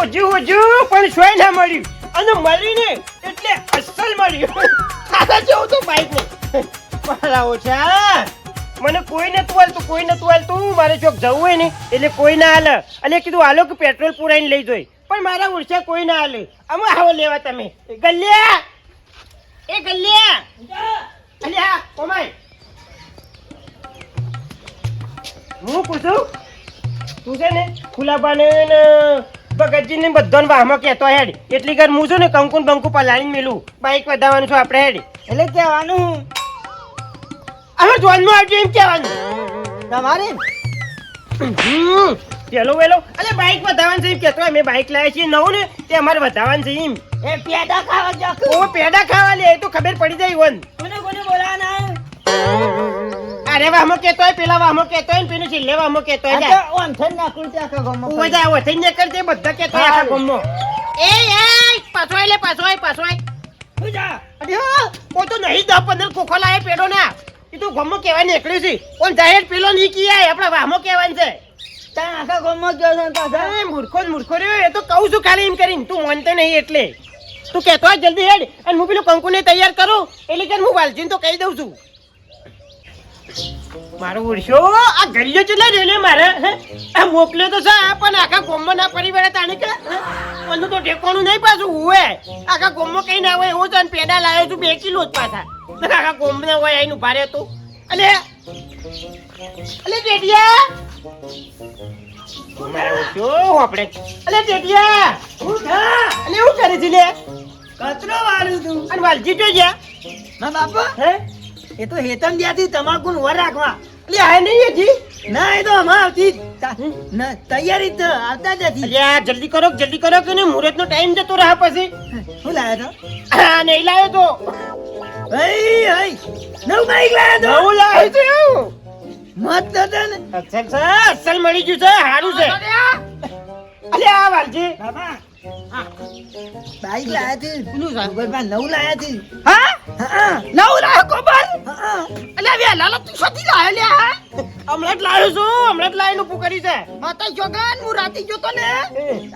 હજુ પણ સોય ના મળ્યું અને મળીને એટલે અસલ મળ્યું તારા જેવું તો બાઈક ને મારા ઓછા મને કોઈ નતું હાલતું મારે ચોક જવું હોય ને એટલે કોઈ ના હાલે અને કીધું હાલો કે પેટ્રોલ પુરાઈને લઈ જોઈ પણ મારા ઓછા કોઈ ના હાલે અમે આવો લેવા તમે ગલ્યા અલે હા કોમાય હું પૂછું તું છે ને ખુલાબાને ભગતજી ને બધાને વાહમાં કહેતો હેડ એટલી ઘર હું છું ને કંકુ બંકુ પલાળીને મેલું બાઈક વધારવાનું છું આપણે હેડ એટલે કહેવાનું હવે જોનમાં આવજો એમ કહેવાનું તમારે પેલો વેલો અલે બાઈક વધારવાનું છે એમ કહેતો અમે બાઈક લાવ્યા છીએ નવું ને તે અમારે વધારવાનું છે એમ એ પેડા ખાવા જાકો ઓ પેડા ખાવા લે એ તો ખબર પડી જાય વન કોને બોલાવાના અરે વાહમાં કહેતો હોય પેલા વાહમાં કહેતો હોય ને પેલું છેલ્લે વાહમાં કહેતો હોય જાય ઓમ થઈને નાખું તે આખા ગામમાં ઓય જાય ઓય થઈને કરતે બધા કહેતો હોય આખા ગામમાં એ પાછો આય હું જા અરે ઓ તો નહીં 10-15 કોખો લાય પેડો ના એ તો ગામમાં કહેવા નીકળ્યું છે ઓન જાહેર પેલો ની કી આય આપણા વાહમાં કહેવાનું છે તા આખા ગામમાં ગયો છે પાછા મૂર્ખો રે એ તો કહું છું ખાલી એમ કરીને તું માનતો નહીં એટલે તું કહેતો હોય જલ્દી હેડ અને હું પેલું કંકુને તૈયાર કરું એટલે કે હું વાલજીને તો કહી દઉં છું મારો ઉડશો આ ગલ્યો ચલા રેલે મારે આ મોકલ્યો તો છે પણ આખા ગોમમાં ના પરિવારે તાણી કે ઓનું તો ઠેકોણું નહીં પાછું હોય આખા ગોમમાં કઈ ના હોય હું તને પેડા લાવ્યો છું 2 કિલો જ પાછા આખા ગોમના હોય આઈને ઉભા રહે તું અલે ટેટિયા મારો ઉડશો આપણે અલે ટેટિયા અલે હું કરે છે લે કચરો વાળું તું અને વાલજી તો ગયા ના બાપા હે એ તો હેતમ દિયાથી તમાકુ વર રાખવા એટલે આ નહીં હજી ના એ તો અમાર આવતી ના તૈયારી તો આવતા જ હતી અરે જલ્દી કરો કે ને મુહૂર્તનો ટાઈમ જતો રહે પછી શું લાવ્યો તો આ નહીં લાવ્યો તો નવું બાઈક લાવ્યો તો મત તો ને અસલ મળી ગયું છે સારું છે અલે આ વાલજી બાબા બાઈક લાયા થી પેલું સાગરબા નવું લાયા થી હા નવું લાયો કોબર અલે બે લાલો તું સતી લાયો લે હમણાં જ લાવીને પુકરી છે માતા જોગન હું રાતી જો તો ને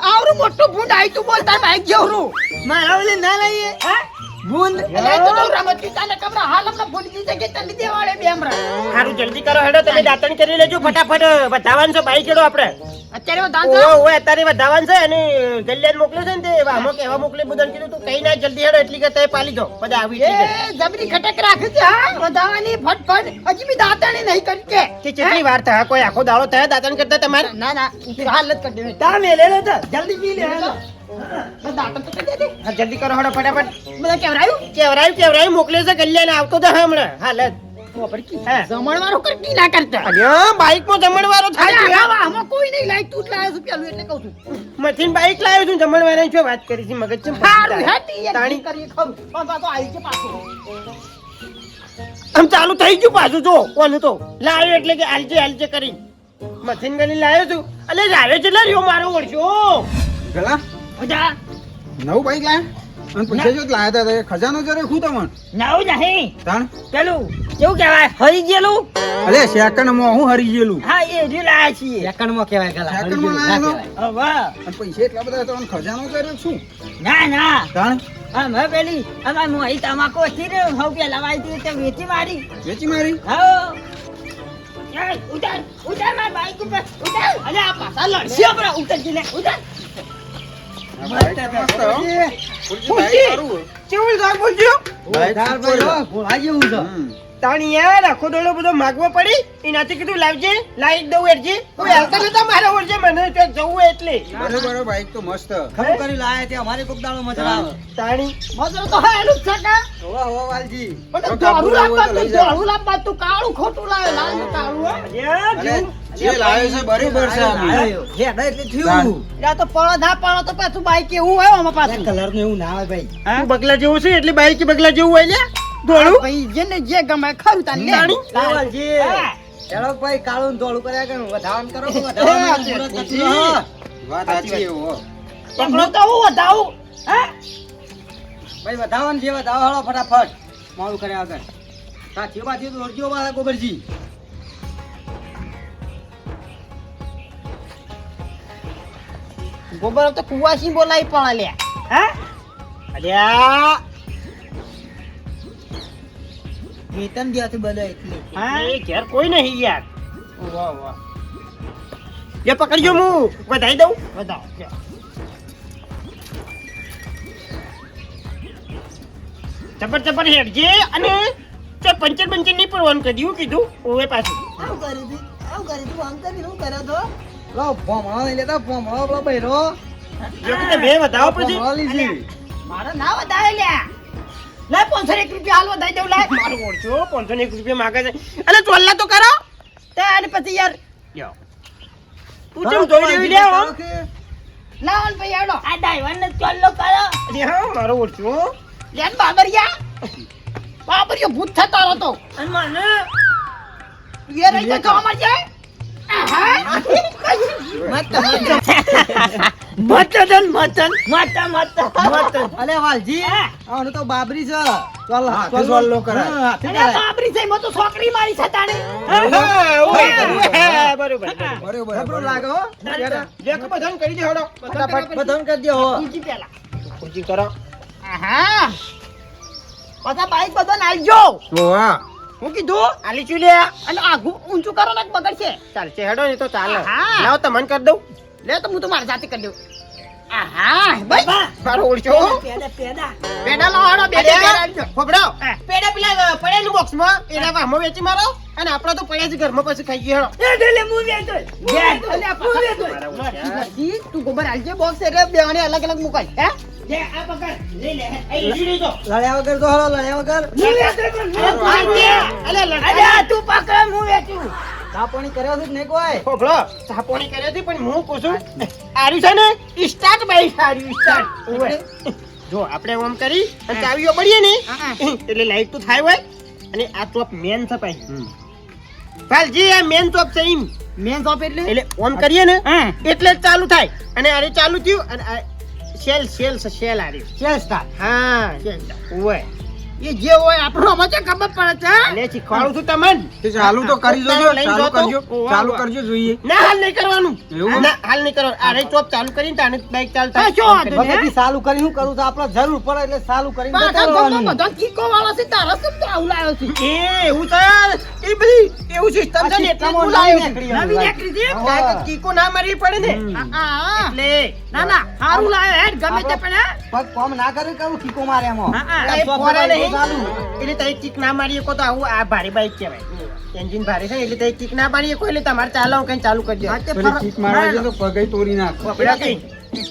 આવરું મોટું ભૂંડ આઈ તું બોલતા બાઈક જેવરું મારા ઓલે ના લઈએ હા ભૂંડ એટલે તો રમત તાને કમરા હાલ હમણાં ભૂંડ ની જગ્યાએ તલી દેવાળે બે હમણાં સારું જલ્દી કરો હેડો તમે દાતણ કરી લેજો ફટાફટ વધાવવાનું છે બાઈક હેડો આપણે અત્યારે વધાવવાનું છે અને ગલ્યાને મોકલ્યો છે ને તે વાહમાં કેવા મોકલે બધાને કીધું તું કઈ ના જલ્દી હેડો એટલી કરતા પાલી દો બધા આવી જબરી ખટક રાખે છે હા વધાવાની ફટફટ હજી બી દાતણી નહીં કરી કે કેટલી વાર થયા કોઈ આખો દાડો થયા દાતણ કરતા તમારે ના હાલ જ કરી દે તા મે લે તો જલ્દી પી લે દાતણ તો કરી દે હા જલ્દી કરો હેડો ફટાફટ બધા કેવરાયું મોકલ્યો છે ગલ્યાને આવતો તો હમણાં હાલ જ જમણવારો કરતી ના કરતા અલ્યા બાઈક માં જમણવારો થાય આમાં કોઈ નહીં લાઈક તું જ લાવ્યો છું પેલું એટલે કહું છું મથીન બાઈક લાવ્યો છું જમણવારાની શું વાત કરી છે મગજ છે સારું હેતી તાણી કરી ખરું પણ પાછો આવી છે પાછો આમ ચાલુ થઈ ગયું પાછું જો કોનું તો લાવ્યો એટલે કે હાલજે કરી મથીન ગની લાવ્યો છું અલે લાવ્યો છે રહ્યો મારો ઓળખ્યો ગલા ઓજા નવું બાઈક લાયા અને પૈસા જો લાયા હતા ખજાનો જરે ખુદ તમને નવું નહીં તાણ પેલું કેવું કહેવાય હરી ગયેલું અરે સેકન્ડ માં હું હરી ગયેલું હા એ જ લાયા છીએ સેકન્ડ માં કહેવાય ગલા સેકન્ડ માં લાયા હવે અને પૈસા એટલા બધા તો ખજાનો જરે શું ના તાણ આમ હે પેલી અમાર મોહી તમાકુ હતી રે હવ પેલા વાઈ તે વેચી મારી હા ઉતાર માર બાઈક ઉપર ઉતાર અલે આ પાછા લડશે આપડા ઉતાર જીલે ઉતાર કેવું લાગ બોલજો ભાઈ જેવું છે તાણી યાર આખો દોડો બધો માગવો પડી એનાથી કીધું લાવજે લાઈક દઉં એરજી કોઈ હાલતા નતા મારા ઓરજે મને તો જવું એટલે બરોબર બાઈક તો મસ્ત ખબર કરી લાયા તે અમારે કોક દાડો મજા આવે તાણી મજા તો હા એનું છે કે હોવા વાલજી પણ દારૂ લાંબા તું કાળું ખોટું લાવે લાલ ને કાળું યાર જે લાવ્યો છે બરોબર છે હેડા એટલે થયું યા તો પળો ના પળો તો પાછું બાઈક એવું આવ્યો આમાં પાછું કલર ને એવું ના આવે ભાઈ તું બગલા જેવું છે એટલે બાઈક બગલા જેવું હોય લે દોડું ભાઈ જેને જે ગમે ખરું તાન લે લાલજી હેડો ભાઈ કાળું દોડું કર્યા કે વધાવન કરો વધાવન વાત સાચી હો પકડો તો હું વધાવું હે ભાઈ વધાવન જે વધાવો હાલો ફટાફટ મોડું કર્યા આગળ સાચી બાજી દોડજો મારા ગોબરજી ગોબર તો કુવાસી બોલાવી પણ લે હા અલ્યા વેતન જ્યાંથી બધા એટલે હા એ ઘેર કોઈ નહીં યાર વાહ વાહ જે પકડજો હું વધાઈ દઉં વધાવ ચપર ચપર હેડજે અને તે પંચર નહીં પડવાનું કીધું કીધું ઓવે પાછું આવું કરી દી આમ કરી હું કર્યો તો લો ભમણો નહીં લેતા ભમણો પેલો બૈરો જો કે બે વધાવો પછી ભમણો લીધી. મારો ના વધારે લ્યા લે 501 રૂપિયા હાલ વધાઈ દઉં લે મારું ઓળખો 501 રૂપિયા માંગે છે અને ચોલ્લા તો કરો તે અને પછી યાર લ્યો તું કેમ જોઈ રહી લે હો લાવન ભાઈ આવડો આ ડ્રાઈવર ને ચાલો કરો અરે હા મારો ઓળખો લેન બાબરિયો ભૂત થતો હતો અને મને એ રહી તો જોવા જાય મતન અલે વાલજી આનું તો બાબરી છે ચાલ હા, તે સોલ્લો કરાય. અરે બાબરી છે મો તો છોકરી મારી છે તાણે બરોબર બરોબર ખબર લાગે હો લેખો બધાને કરી દે હડો ફટાફટ બધાને કરી દો ઊંચી પેલા ઊંચી કરો આહા પાછા બાઈક બધાને આવજો વાહ હું કીધું આલી ચુ લે અને આગું ઊંચું કરો ને બગડ છે ચાલશે હેડો ને તો ચાલે હા. લાવ તમને કરી દઉં લે તો હું તો મારી જાતે કરી દઉં આહા ભાઈ મારો ઓળખો પેડા લાવડો બે પેડા આવજો ફોફડો પેડા પેલા પડેલું બોક્સમાં એના વામો વેચી મારો અને આપડા તો પડ્યા છે ઘરમાં પછી ખાઈ ગયો હેડો નથી તું ગોબર આવજે બોક્સ એટલે બેવાને અલગ અલગ મુકાય હે આ પકડ લઈ લે અહીં લઈ જો લડ્યા વગર તો હળો લડ્યા વગર અલે તું પકડ હું વેચું ચા પાણી કર્યો છે ને કોઈ ફોફડો ચાપોણી કરી હતી પણ હું પૂછું આર્યું છે ને સ્ટાર્ટ બાય આર્યું સ્ટાર્ટ જો આપણે ઓમ કરી અને ચાવીઓ પડીએ ને એટલે લાઈટ તો થાય હોય અને આ ચોપ મેન છે ભાઈ ભાલજી આ મેન ચોપ છે એમ મેન શોપ એટલે ઓન કરીએ ને એટલે જ ચાલુ થાય અને આરે ચાલુ થયું અને આ સેલ આર્યું સેલ સ્ટાર હા ઓય એ જે હોય આપણો મજે ખબર પડે છે લે શીખવાડું છું તમને તે ચાલુ તો કરી જોજો લઈને ચાલુ જો તો. કરજો વાહ, ચાલુ વાહ. કરજો જોઈએ ના હાલ નહીં કરવાનું એવું? ના હાલ નહીં કરવાનું આરે ચોપ ચાલુ કરીને તાને બાઈક ચાલતા હા, શું વાંધો નહીં, બધી ચાલુ કરી હું કરું તો આપણે જરૂર પડે એટલે ચાલુ કરીને બતાવવાનું બધો કીકો વાળો છે તારો કેમ તો આવું લાવ્યો છે એ એવું છે એ બધી એવું સિસ્ટમ છે ને એટલે જ બોલાયો છે. નવી નીકળી છે કાંઈ તો કીકો ના મારવી પડે ને આ એટલે ના ના હારું લાવ્યો હેડ ગમે તે પણ પગ કોમ ના કરે કરું કીકો મારે એમાં કાંઈ પોરે નહીં. એટલે તઈ કિક ના મારી શકો તો આવું આ ભારે બાઈક કહેવાય એન્જિન ભારે છે ને એટલે તઈ કિક ના મારી શકો એટલે તમારે ચાલો કઈ ચાલુ કરી દો પછી કિક મારવા જઈએ તો પગે તોડી નાખ આપણે કઈ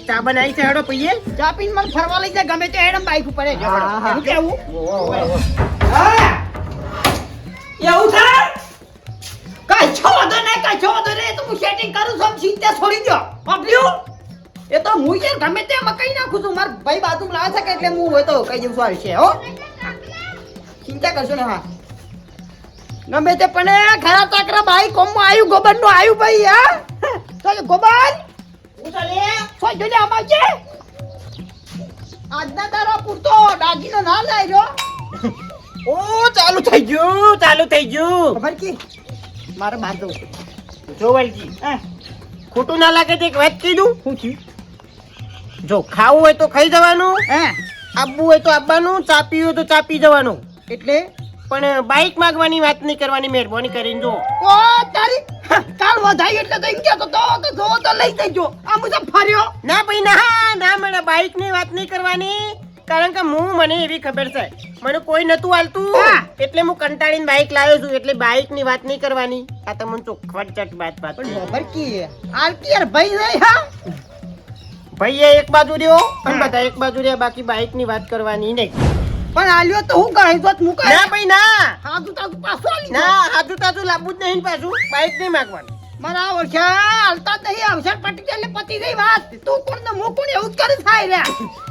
ચા બનાવી છે હેડો પીએ ચા પીને મને ફરવા લઈ જાય ગમે તે હેડમ બાઈક ઉપર જ હું કેવું એવું છે કઈ છો વધો ને કઈ છો વધો ને તો હું સેટિંગ કરું છું ચિંતા છોડી દો પબ્લ્યુ એ તો હું યાર ગમે તે મકાઈ નાખું છું માર ભાઈ બાજુ લાવે છે કે એટલે હું હોય તો કઈ જેવું સારું છે હો ચિંતા કરશો ને હા ગમે તે પણ ખરા તાકરા ભાઈ કોમમાં આવ્યું ગોબર નું આવ્યું ભાઈ હા તો ગોબર શું જોઈને આમાં છે આજના તારા પૂરતો દાગીનો ના લાવ્યો ઓ ચાલુ થઈ ગયું ખબર કે મારે બાર દઉં જો વાલજી ખોટું ના લાગે તો એક વાત કીધું શું થયું જો ખાવું હોય તો ખાઈ જવાનું હે આપવું હોય તો આપવાનું ચા પીવું હોય તો ચા પી જવાનું એટલે પણ બાઈક માંગવાની વાત નહીં કરવાની મહેરબાની કરીને જો ઓ તારી કાલ વધાઈ એટલે તો એમ કહેતો તો કે જો તો લઈ જજો આ મુજબ ફર્યો ના ભાઈ ના મને બાઈક ની વાત નહીં કરવાની કારણ કે મને એવી ખબર છે મને કોઈ નતું હાલતું હા. એટલે હું કંટાળીને બાઈક લાવ્યો છું એટલે બાઈક ની વાત નહીં કરવાની આ તો મને ચોખવટ ચટ વાત પણ ખબર કે આરતી યાર ભાઈ નહીં હા ભાઈ એક બાજુ રહ્યો અને બધા એક બાજુ રહ્યા બાકી બાઈક ની વાત કરવાની નહીં પણ આલ્યો તો હું કહી દોત મુકાય ના ભાઈ ના હા તું તારું પાછો આલી ના હાથું તાજુ લાવવું જ નહીં પાછું બાઈક નહીં માંગવાનું મારા ઓળખ્યા હાલતા જ નહીં અવસર પટી જાય એટલે પતી ગઈ વાત તું કોણ ને હું કોણ એવું જ કરી થાય રે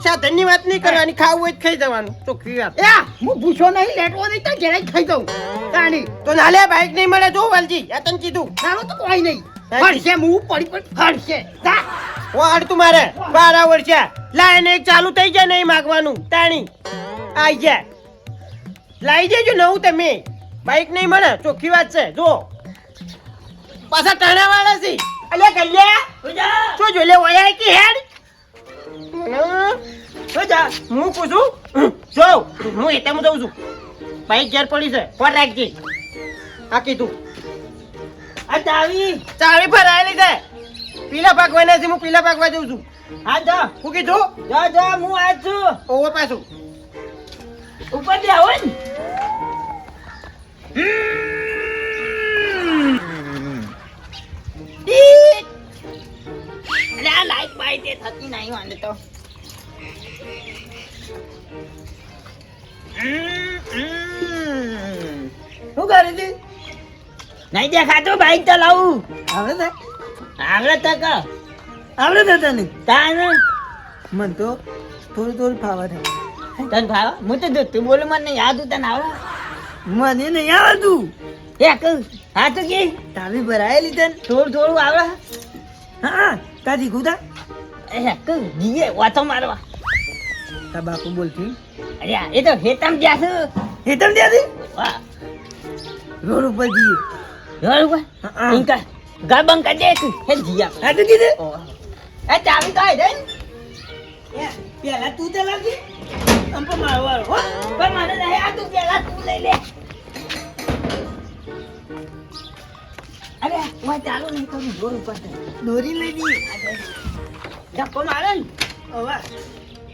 સાધન ની વાત નહીં કરવાની ખાવું હોય તો ખાઈ જવાનું ચોખ્ખી વાત એ હું ભૂસો નહીં લેટવો નહીં તો ઘેરે જ ખાઈ દઉં તાણી તો નાલે બાઈક નહીં મળે જો વાલજી આ તને કીધું નાનો તો કોઈ નહીં ફરશે હું પડી ફરશે જા વાડ તું મારે 12 વર્ષ લાઈને એક ચાલુ થઈ જાય નહીં માંગવાનું તાણી આઈ જા લાઈ દેજો નવું તમે બાઈક નહીં મળે ચોખ્ખી વાત છે જો પાછા ટાણા વાળા છે અલ્યા કલ્યા શું જો લે ઓયા કે હેડ તો જા હું પૂછું જો હું એટામાં જઉં છું બાઈક ઘેર પડી છે ફોન રાખજે આ કીધું આ ચાવી ભરાયેલી છે પીલા પાકવાના છે હું પીલા પાકવા જઉં છું હા જા હું કીધું જા હું આજ છું ઓવો પાછું ઉપર જ આવો ને અરે આ લાઈટ બાઈટ એ થતી નહીં વાંધો તો શું કરે છે નહીં દેખાતું બાઈક ચલાવું આવડે આવડે તક તને તાન મન તો થોડું ફાવા છે તને ભાવ હું તો જો તું બોલું મને યાદ હતું તને આવડે મને નહીં આવડતું એક હા તો કે તાવી ભરાયેલી છે થોડું આવડે હા તાજી ખુદા જીએ વાતો મારવા તા બાપુ બોલતી અરે એ તો હેતમ જ્યાં છે હેતમ ત્યાંથી વાહ રોડ ઉપર જઈએ જોયું કોઈ હા. ઇનકા ગરબંગ કરી દે તું હે જીયા હા તો કીધે એ ચાવી તો આવી દે પેલા તું ચલાવજી આમ પણ મારો વારો હો પણ મને નહીં આ તું પેલા તું લઈ લે અરે હું ચાલુ નહીં કરું જોર ઉપર દોરી લઈ દી ધક્કો મારે ને હવે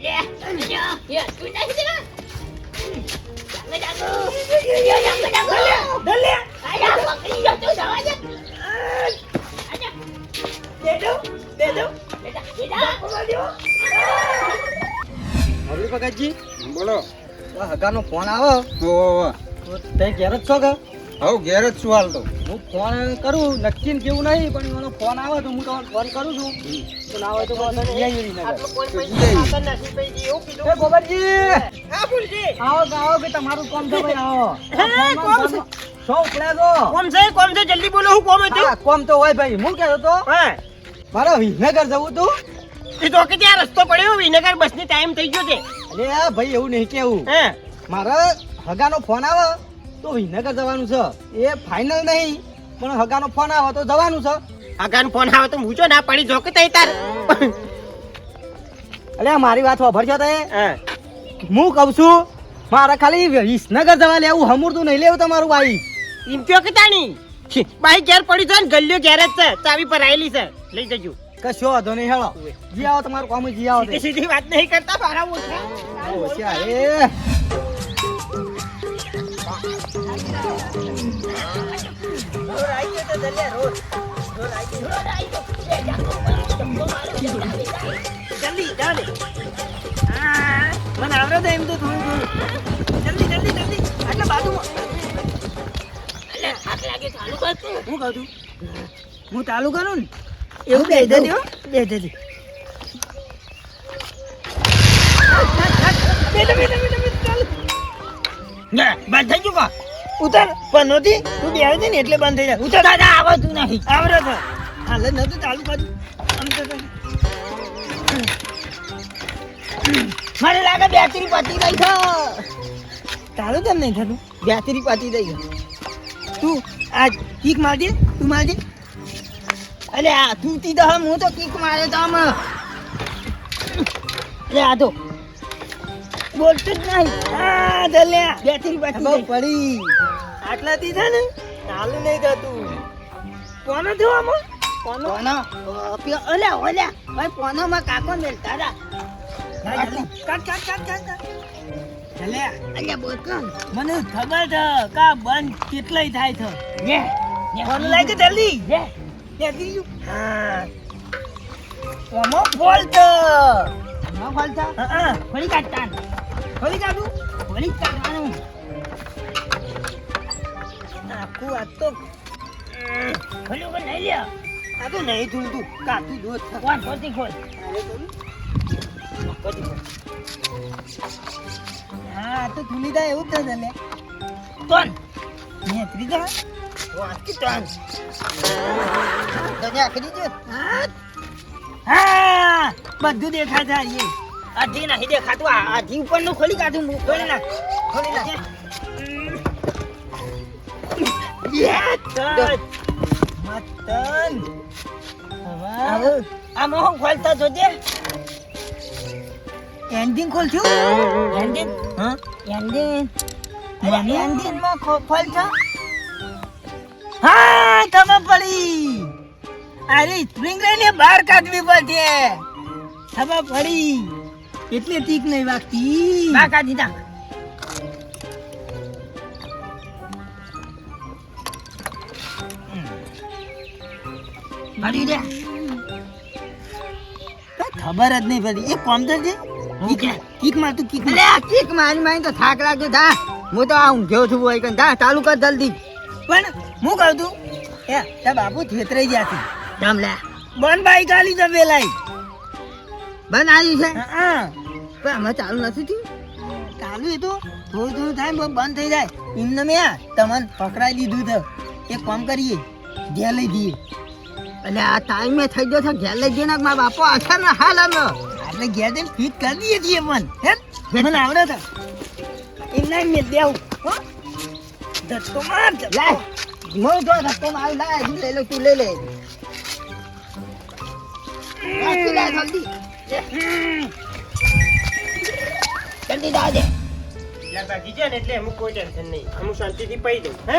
લે તું નહીં દે દલે આયા પકડી જો તું જવા દે દે દો બેટા મરલી ભગતજી બોલો હગાનો ફોન આવે તો તે ઘેર જ છો કે હવ ઘેર જ છું હાલ તો હું ફોન કરું નક્કી ને કેવું નહીં પણ એનો ફોન આવે તો હું તમને ફોન કરું છું તો ના હોય તો એ ગોબરજી હા ફૂલજી આવો કે તમારું કામ છે ભાઈ આવો કોમ છે સો ઉપડ્યા તો કોમ છે જલ્દી બોલો હું કોમ હતું હા, કોમ તો હોય ભાઈ હું કહેતો તો હા મારે વિસનગર જવું તું એ તો કે ત્યાં રસ્તો પડ્યો વિનગર બસ ની ટાઈમ થઈ ગયો છે અરે આ ભાઈ એવું નહીં કેવું હે મારે હગાનો ફોન આવે તો વિસનગર જવાનું છે એ ફાઇનલ નહીં પણ હગાનો ફોન આવે તો જવાનું છે આગાન ફોન આવે તો મૂજો ના પડી જો કે તઈ તાર અરે મારી વાત વાપરજો તે હા હું કહું છું મારે ખાલી વિસનગર જવા લેવું હમુરતું નહીં લેવું તમારું ભાઈ એમ કયો કે તાણી બાઈક ઘેર પડી છે ને ગલ્યો ઘેર જ છે ચાવી પર આવેલી છે લઈ જજો કશો વાંધો નહીં હેળો જી આવો તમારું કામ જી આવો સીધી સીધી વાત નહીં કરતા મારા ઓછા જલ્દી જાને હા મને આવડે તો એમ તો થોડું જલ્દી આટલા બાજુમાં અલે થાક લાગે ચાલુ કર તું હું કહું છું હું ચાલુ કરું ને એવું બે દેજો બંધ થઈ ગયું ઉતર પણ નહોતી તું બે આવી ને એટલે બંધ થઈ જાય ઉતર દાદા આવતું નહીં આવડે છે હાલ નતું ચાલુ કર્યું આમ તો મને લાગે બેટરી પતી ગઈ છે ચાલુ કેમ નહીં થતું બેટરી પતી ગઈ છે તું આ કીક મારજે તું મારજે અલે આ તૂટી તો હું તો કિક મારે તો આમ લે આ તો બોલતો જ નહીં આ દલ્યા બેટરી પતી બહુ ગઈ પડી આટલાથી છે ને ચાલુ નહીં થતું કોનો થયો આમાં કોનો કોનો ઓલે ઓલે ભાઈ કોનોમાં કાકો મેલતા હતા કાટ દલ્યા અલે બોલ કર મને ખબર છે કા બંધ કેટલાય થાય છે લે ફોન લાગે જલ્દી લે બેસી ગયું હા ઓમો બોલતો ન બોલતા હા ફરી કાઢતા ખોલી કાઢું ફરી કાઢવાનું આખું આ તો ખોલ્યું કે નહીં લે આ તો નહીં થતું કાઢું દૂધ કોણ ખોલતી ખોલ હા તો થૂલી જાય એવું જ થશે ને કોણ નેત્રી જા વાંચી તાન તને આખરી છે હા બધું દેખાય છે એ આ જી નહીં દેખાતું આ જી ઉપરનું ખોલી કાઢું હું ખોલી નાખ મતન આવો આ મોહન ખોલતા જોજે એન્જિન ખોલશું એન્જિન હા એન્જિન એન્જિન માં ખોલ છો હા ખબર પડી અરે સ્પ્રિંગ લઈને બહાર કાઢવી પડશે ખબર પડી એટલે તીક નહીં વાગતી બહાર કાઢી નાખ કાઢી દે ખબર જ નહીં પડી એ કોમ તો છે કિક માર તું કિક કિક મારી મારી તો થાક લાગ્યો થા હું તો આ ઊંઘ્યો છું ભાઈ કન થા ચાલુ કર જલ્દી પણ હું કહું તું એ તે બાપુ થેતરાઈ ગયા છે જામ લે બન બાઈક આલી તો વેલાઈ બન આવ્યું છે હા પણ અમે ચાલુ નથી થયું ચાલુ એ તો થોડું થોડું થાય બંધ થઈ જાય એમને મેં તમને પકડાઈ લીધું તો એક કામ કરીએ ઘેર લઈ દઈએ એટલે આ ટાઈમે થઈ ગયો છે ઘેર લઈ જઈએ ને મારા બાપો આછા ને હાલ અમે એટલે ઘેર જઈને ફીટ કરી દઈએ છીએ મન હે મને આવડે છે એમના મેં દેવું હો ધક્કો માર લાય મો જો ધક્કો માર લાય તું લઈ લે તું લઈ લે રાખી લે જલ્દી જલ્દી દા દે લા બાકી છે ને એટલે અમુક કોઈ ટેન્શન નહીં અમુક શાંતિથી પઈ દઉં હે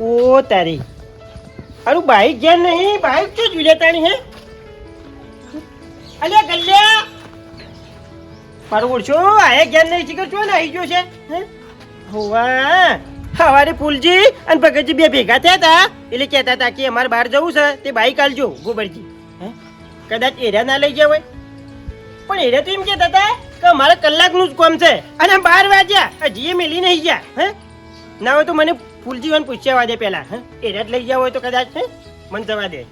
ઓ તારી અરે બાઈક જ્યાં નહીં બાઈક શું જોઈએ તારી હે અલ્યા ગલ્યા મારું ઓળશો આયે જ્ઞાન નહીં શીખર છો ને આવી ગયો છે હે હોવા સવારે ફૂલજી અને ભગતજી બે ભેગા થયા હતા એટલે કહેતા હતા કે અમારે બહાર જવું છે તે બાઈક આલજો ગોબરજી હે કદાચ એરિયા ના લઈ જાવ પણ એરિયા તો એમ કહેતા હતા કે અમારે કલાકનું જ કામ છે અને 12 વાગ્યા હજી મેલી નહીં ગયા હે ના હોય તો મને ફૂલજી વાન પૂછ્યા વાદે પેલા હે એરિયા જ લઈ જાવ હોય તો કદાચ હે મને જવા દે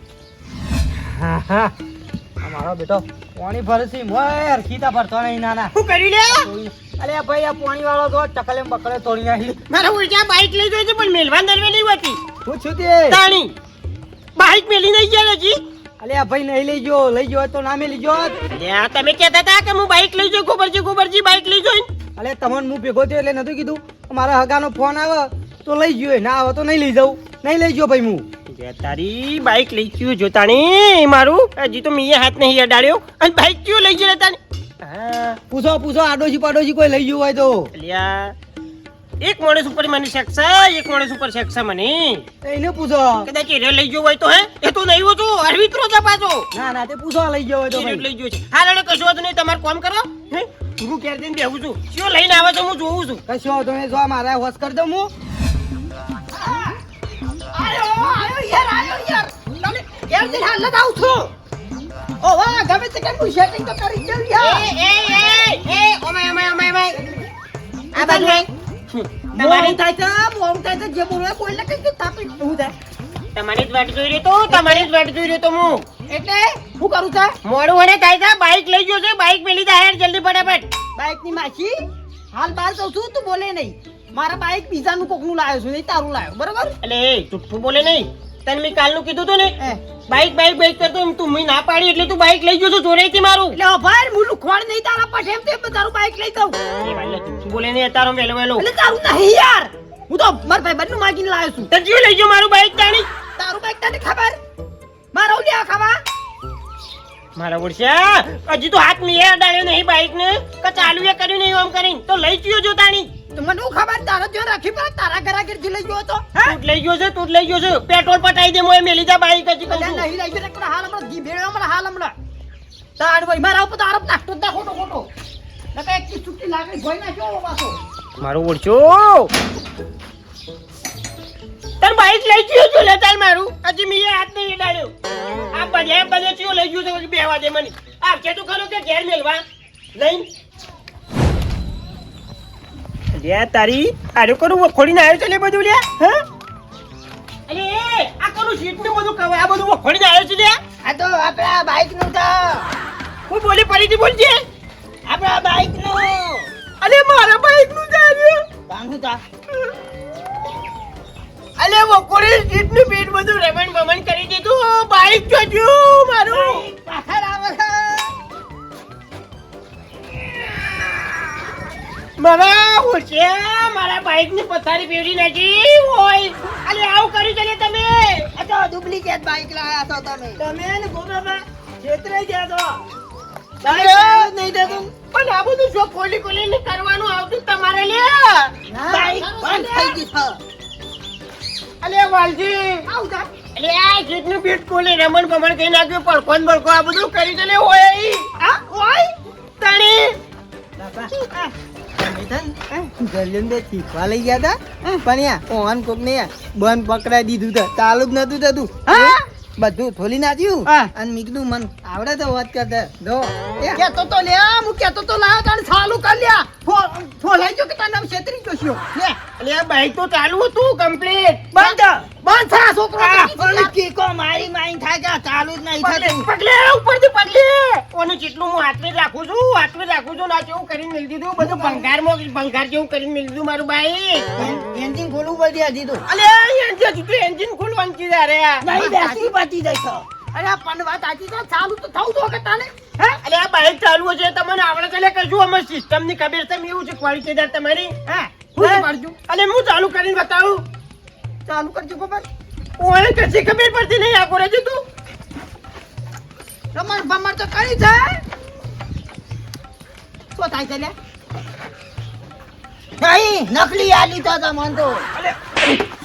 હા હા અમારો બેટો પાણી ભરસી મોય અરખીતા ભરતો નહીં નાના શું કર્યું લે અલે ભાઈ આ પાણી વાળો તો ચકલે બકલે તોડી નાખી મારા ઉલટા બાઈક લઈ જાય છે પણ મેલવાન દરવે નહીં હોતી હું છું તે તાણી બાઈક મેલી નહીં ગયા હજી અલે આ ભાઈ નહીં લઈ ગયો તો ના મેલી ગયો લે તમે કહેતા હતા કે હું બાઈક લઈ જાઉં ગોબરજી બાઈક લઈ જોઈ અલે તમને હું ભેગો થયો એટલે નતું કીધું મારા હગાનો ફોન આવે તો લઈ ગયો ના આવે તો નહીં લઈ જાઉં નહીં લઈ ગયો ભાઈ હું તારી બાઈક લઈ ગયું જો તાણી મારું હજી તો મીએ હાથ નહીં અડાડ્યો અને બાઈક ક્યું લઈ ગયા તાણી હા પૂછો આડોશી પાડોશી કોઈ લઈ ગયું હોય તો લ્યા એક માણસ ઉપર મને શક છે એક માણસ ઉપર શક છે મને એને પૂછો કદાચ એ લઈ ગયો હોય તો હે એ તો નહીં હોતો અરવિત્રો છે પાછો ના તે પૂછો લઈ ગયો હોય તો એ ભાઈ લઈ ગયો છે હાલ કશું હતું નહીં તમારે કામ કરો હે હું ક્યારે જઈને બેહું છું શું લઈને આવે તો હું જોઉં છું કશો વાંધો નહીં જો મારા હોશ કરી દઉં હું આયો યાર તમે યાર દિન હાલ લગાવ છો ઓ વાહ ગમે તે કેમ સેટિંગ તો કરી દઉં યાર એ ઓમાય આ બાજુ તમારી થાય છે બોમ થાય છે જે બોલે કોઈ લખે કે તાપી હું થાય તમારી જ વાટ જોઈ રહ્યો તો હું એટલે હું કરું છે મોડું વડે થાય છે બાઈક લઈ ગયો છે બાઈક મેલી દા યાર જલ્દી ફટાફટ બાઈક ની માસી હાલ બાર જઉં છું તું બોલે નહીં મારા બાઈક બીજાનું કોકનું લાવ્યો છું નહીં તારું લાવ્યો બરોબર એટલે એ જુઠ્ઠું બોલે નહીં તને મેં કાલનું કીધું તું ને હે બાઈક કરતો એમ તું મેં ના પાડી એટલે તું બાઈક લઈ ગયો તો ચોરાઈથી મારું એટલે ભાઈ હું લુખવાડ નહીં તારા પાસે એમ તે તારું બાઈક લઈ દઉં એ વાલે જુઠ્ઠું બોલે નહીં તારો વેલો એટલે તારું નહીં યાર હું તો મારા ભાઈ બંને માગીને લાવ્યો છું તને જીવ લઈ ગયો મારું બાઈક તાણી તારું બાઈક તને ખબર મારો લ્યા ખાવા મારા વર્ષા હજી તો હાથ મેં અડાડ્યો નહીં બાઈક ને કે ચાલુ એ કર્યું નહીં આમ કરીને તો લઈ ગયો જો તાણી તો મને હું ખબર તારો જો રાખી પડે તારા ઘરા ઘેરથી લઈ ગયો તો હે તું જ લઈ ગયો છે પેટ્રોલ પટાઈ દે મોય મેલી જા બાઈક હજી કહું એટલે છું નહીં લઈ ગયો એટલે હાલ હમણાં જી ભેળ્યો હમણાં તાર ભાઈ મારા ઉપર તો આરોપ નાખતો જ ના ખોટો નકા એક થી છૂટી લાગણી ભોય નાખ્યો પાછો મારું ઓળછો તાર બાઈક લઈ ગયો છું લે તાર મારું હજી મેં હાથ નહીં અડાડ્યો આ બધે ચિયો લઈ ગયો છે બેવા દે મને આ કે તું ખરો કે ઘેર મેલવા લઈ લે તારી આરો કરું વખોડીને આવ્યો છે લે બધું લે હે અરે આ કોનું સીટ ને બધું કવાય આ બધું વખોડીને આવ્યો છે લે આ તો આપણા બાઈક નું તો હું બોલે ફરીથી બોલજે આપણા બાઈક નું અરે મારા બાઈક નું જાર્યો કાંગું તા અલે વખોડી સીટ નું પેટ બધું રમણ બમણ કરી દીધું બાઈક જોજો મારું પાછળ આવે છે મારા બાઈક ની પથારી ફેરવી નાખી હોય અલે આવું કર્યું છે લે તમે આ તો ડુપ્લિકેટ બાઈક લાયા છો તમે તમે ને ગોબાબા છેતરાઈ ગયા છો નહીં દેતું. પણ આ બધું શું ખોલી કરવાનું આવતું તમારે લે બાઈક બંધ થઈ ગઈ છે. અલે વાલજી આવું જા. અલે આ જેટલું બીટ ખોલી રમણ ભમણ કઈ નાખ્યું પડકોન બળકો આ બધું કરી દે લે હોય ઈ. હા, ઓય. તાણી ગલ્યું બે શીખવા લઈ ગયા હતા પણ યા ઓન કોક ને બંધ પકડાઈ દીધું તો ચાલુ જ નતું થતું હા? બધું ખોલી નાખ્યું હા. અને મેં કીધું મન આવડે તો વાત કરતા જો કેતો તો લે, હું કેતો તો લાવ તાણ ચાલુ કર લ્યા. ફોલાઈ ગયો કે તાર નામ છેતરી ગયો છે. લે, અલે આ બાઈક તો ચાલુ હતું કમ્પ્લીટ બંધ થા છોકરો. મારી માઈ થાય કે ચાલુ જ નહીં પગલે ઉપરથી પગલે ઓને જેટલું હું હાથમાં રાખું છું ના કેવું કરીને મેલી દીધું બધું ભંગાર જેવું કરીને મેલી દીધું મારું બાઈક એન્જિન ખોલવું પડે હજી તો અલે એન્જિન ખોલવાનું કીધા રે નહીં બેસી બચી જાય છે. અરે આ પણ વાત સાચી છે, ચાલુ તો થવું જો કે તાને. હે? અલે આ બાઈક ચાલુ છે તમને આવડે છે કશું અમે સિસ્ટમ ની ખબર છે એવું છે ક્વોલિટીદાર તમારી હે? પૂછી પાડજો. અલે હું ચાલુ કરીને બતાવું ચાલુ કરજો ખબર. ઓને કશી ખબર પડતી નહીં આખો રહેજો તું રમણ ભમણ તો કરી છે. શું થાય છે લે? નહીં, નકલી આલી તો તમન તો. અલે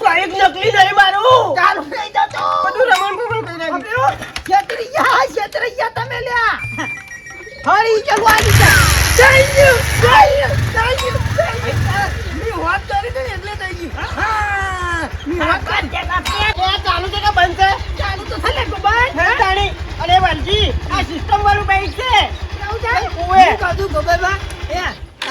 બાઈક નકલી નહીં મારું ચાલુ થઈ જતો. બધું રમણ ભમણ કરી નાખ્યું છેતરી ગયા તમે લ્યા. હરી ચલો આલી છે. Thank you. મેં વાત કરી હતી ને એટલે થઈ ગયું. મેં વાત કરી. એ ચાલુ છે કે બંધ છે? ચાલુ તો થલે ગોબર. હે તાણી? અરે વાલજી, આ સિસ્ટમ વાળું બાઈક છે. આવું જાય. ઓવે. હું કહું ગોબરબા, એ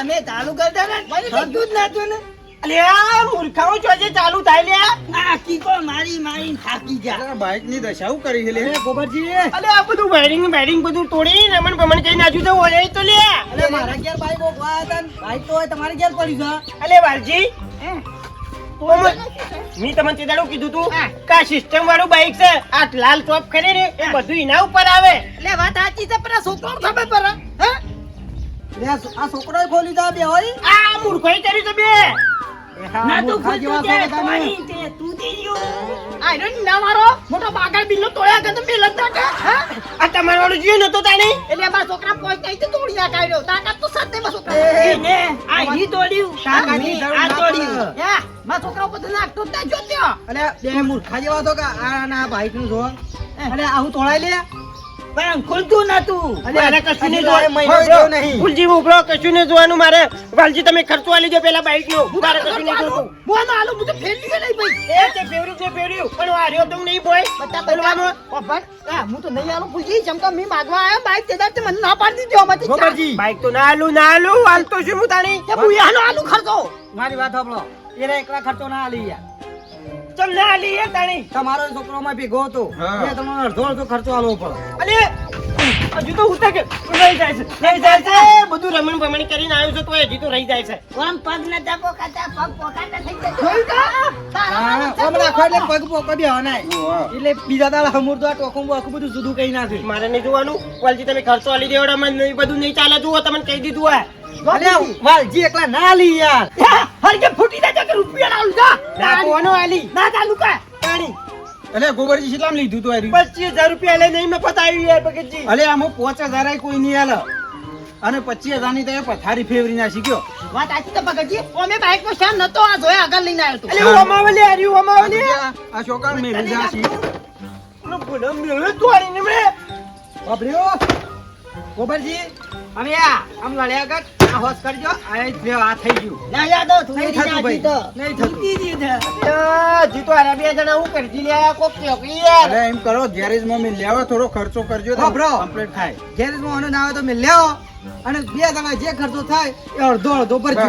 અમે ચાલુ કરતા ને થતું જ નતું ને. અલે આ મૂર્ખાઓ જોજે ચાલુ થાય લ્યા. આ કીકો મારી થાકી ગયા. બાઈક ની દશા શું કરી છે લે ગોબરજી અલે આ બધું વાયરિંગ બધું તોડી રમણ ભમણ કઈ નાખ્યું તો ઓય તો લે. અરે મારા ઘેર બાઈક ઓગવા હતા ને બાઈક તો તમારી ઘેર પડી છે અલે વાલજી, મેં તમને તે દાડો કીધું તું કે આ સિસ્ટમ વાળું બાઈક છે. આ લાલ ટોપ ખરી ને એ બધું એના ઉપર આવે. એટલે વાત સાચી છે, પણ આ છોકરો ખબર પડે. હે? લે આ છોકરોએ ખોલી દા બે હોય આ મૂર્ખોઈ કરી તો બે. નતું ખુલતું તે તોડી તે તૂટી ગયું. આ રહ્યો ને ના મારો મોટો બાગડ બિલ્લો તોડ્યા કે તો મેલ જ નાખે. હે? આ તમારો વાળો જીવ નતો તાણી. એટલે મારા છોકરા પહોંચતા અહીં તો તોડી નાખાયો. તાકાત તો સાથે માં છોકરા. એને આ ઈ તોડ્યું. તાકાતની જરૂર આ ના તોડ્યું. પડે. હે? મારા છોકરા બધું નાખતો જ ના જોત્યો. અરે બે મૂર્ખા જેવા તો કે આ ના બાઈક નું જો અરે આવું તોડાય લે પણ ખુલતું નતું. મારે કશું નહીં હજી તો જોવાનું. મહિનો જેવો નહીં. ફૂલજી ઉભરો, કશું નહીં જોવાનું મારે. વાલજી તમે ખર્ચો આલી દો પેલા બાઈક નો. મારે કશું નહીં જોતું. બોલ આલુ બધું ફેરવી ગયો નહીં ભાઈ. એ તે ફેવર્યું પણ આ રહ્યો તો નહીં બોય. બોલવાનું. હું તો નહીં આલું ભૂલજી. ચમકા મેં માગવા આવ્યો બાઈક તે દાડે મને ના પાડી દીધો આમાંથી. ગોબરજી બાઈક તો ના આલું હાલતો છું હું તાણી. તે બુયાનો આલુ ખર્ચો. મારી વાત સાંભળો એને એકલા ખર્ચો ના આલી યાર ચલ ના આલી એ તાણી. તમારો છોકરો માં ભેગો હતો એ તમને અડધો ખર્ચો આલવો પડે અલે હજુ તો ઉતા કે રહી જાય છે. બધું રમણ ભમણ કરીને આવ્યો છે તો હજી તો રહી જાય છે. આમ પગ ન દબો કાતા પગ પોકાતા થઈ જાય. જોયું કા? તારા હમણાં આખો એટલે પગ પોકો બે હનાય એટલે બીજા દાડા હમુર તો આ ટોકું આખું બધું જુદું કઈ નાખ્યું મારે નહીં જોવાનું. વાલજી તમે ખર્ચો આલી દેવડા મને નહીં બધું નહીં ચાલે. જુઓ તમને કહી દીધું આ. અલ્યા વાલજી એકલા ના આલી યાર હરકે ફૂટી જાય કે રૂપિયા ના આલુ જા. ના કોનો આલી ના ચાલુ કા. તાણી અલે ગોબરજી કેટલામ લીધું તું આરી 25,000 રૂપિયા લઈ નહીં મફત આવ્યું યાર ભગતજી. અલે આમ 5000 કોઈ નહીં આલે અને 25,000 ની તો એ પથારી ફેવરી ના શીખ્યો વાત આછી તો ભગતજી અમે બાઈક માં શાન નતો આ જોયા આગળ લઈને આવ્યો અલે હું અમાવલે હાર્યું અમાવલે. આ છોકરા મેલી જાસી નો બોલો મેળે તોડીને મે. બાબરીઓ ગોબરજી અમે આમ લડ્યા કર આ હોશ કરજો આ લે આ થઈ ગયું ના યાદો નહીં થતું ભાઈ નહીં થતું જી તો આરા બે જણા હું કરજી લ્યા કોક ચોકી યાર. અરે એમ કરો ગેરેજ માં મેં લેવા થોડો ખર્ચો કરજો તો કમ્પ્લીટ થાય ગેરેજ માં આનો ના આવે તો મેં લેવો અને બે જણા જે ખર્ચો થાય એ અડધો ભરજો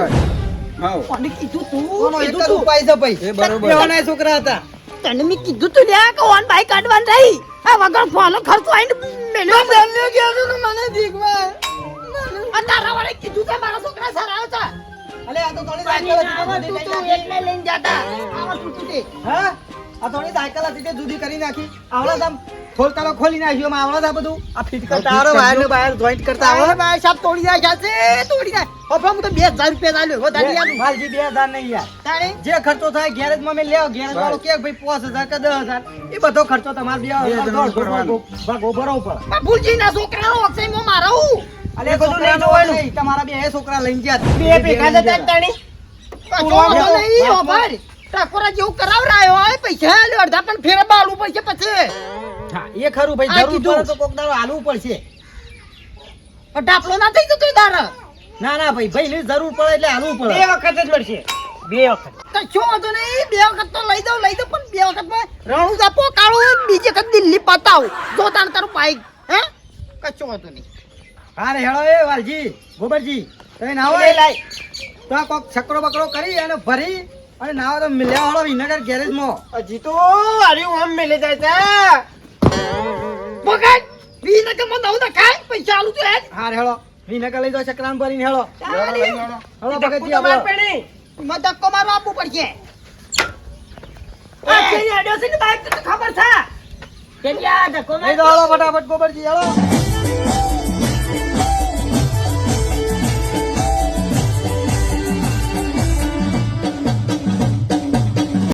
કોને કીધું તું? કોનો એક કીધું જ તું? ઉપાય છે ભાઈ એ બરોબર બેવાના છોકરા હતા તને મેં કીધું તું લ્યા કે ઓન બાઈક કાઢવાનું રહી. આ વગર ફોલો ખર્ચો આઈને મેલ્યો છે. મને દીકવા આ તારા વાળે કીધું છે મારા છોકરા સારા હતા. અલે આ તો થોડી પાણી સાયકલ ના આવડતું હતી તું એટલે લઈને જતા. આવડતું તું તે. હા આ થોડી સાયકલ હતી તે જુદી કરી નાખી આવડા આમ ખોલતાલો ખોલી નાખ્યો માં આવડા આ બધું આ ફિટ કરતા આવડે વાયર ને વાયર જોઈન્ટ કરતા આવડે ભાઈ સાહેબ તોડી જાય છે તોડી જાય. ઓફા હું તો 2000 રૂપિયા આલ્યો વધારે યાદ વાલજી 2000 નહીં યાર તાણે જે ખર્ચો થાય ગેરેજમાં મેં લેવો ગેરેજ વાળો કે ભાઈ 5000 કે 10000 એ બધો ખર્ચો તમારે ભાગો બરોબર બાપુજી ના છોકરાનો અક્ષયમાં મારું અલે એ બધું છોકરા નહીં જોવાનું. નહીં તમારા બે છોકરા લઈને ગયા બે ભેગા જતા તાણી પાછો વાંધો નહીં ઓ ભાઈ ટાકોરા જેવું કરાવરાયો હોય પૈસા આલ્યો અડધા પણ ફેર બાલું પૈસા પછી હા એ ખરું ભાઈ આ જરૂર કીધું. પડે તો કોક દાડો હાલવું પડશે ડાપલો ના થઈ જતો દાર ના ના ભાઈ ની જરૂર પડે એટલે હાલવું બે પડે વખત જ મળશે બે વખત કશો વાંધો નહીં બે વખત તો લઈ દઉં પણ બે વખતમાં રણું જાપો કાળું બીજે વખત દિલ્હી પતાવ જો તાર તારું બાઈક હે કશો વાંધો નહીં હા રે હેળો એ વાલજી ગોબરજી તમે ના લે હોય લાય તો આ કોક છકડો બકડો કરી અને ભરી અને ના હોય તો મિલ્યા વાળો વિનગર ગેરેજમાં હજી તો હાર્યું આમ મેલે જાય તા પકડ વીને કે મને દઉં ખાય પૈસા આલું તું હેડ હા રે હેળો વિનગર લઈ જાઓ ચક્રાન ભરીને હેળો હેળો ભગતજી તમાર આપણો પેણી મને ધક્કો મારવા આપવું પડશે આ છે આડ્યો છે ને બાઈક તો ખબર છે કે યાર ધક્કો લઈ જાઓ હેળો ફટાફટ ગોબરજી હેળો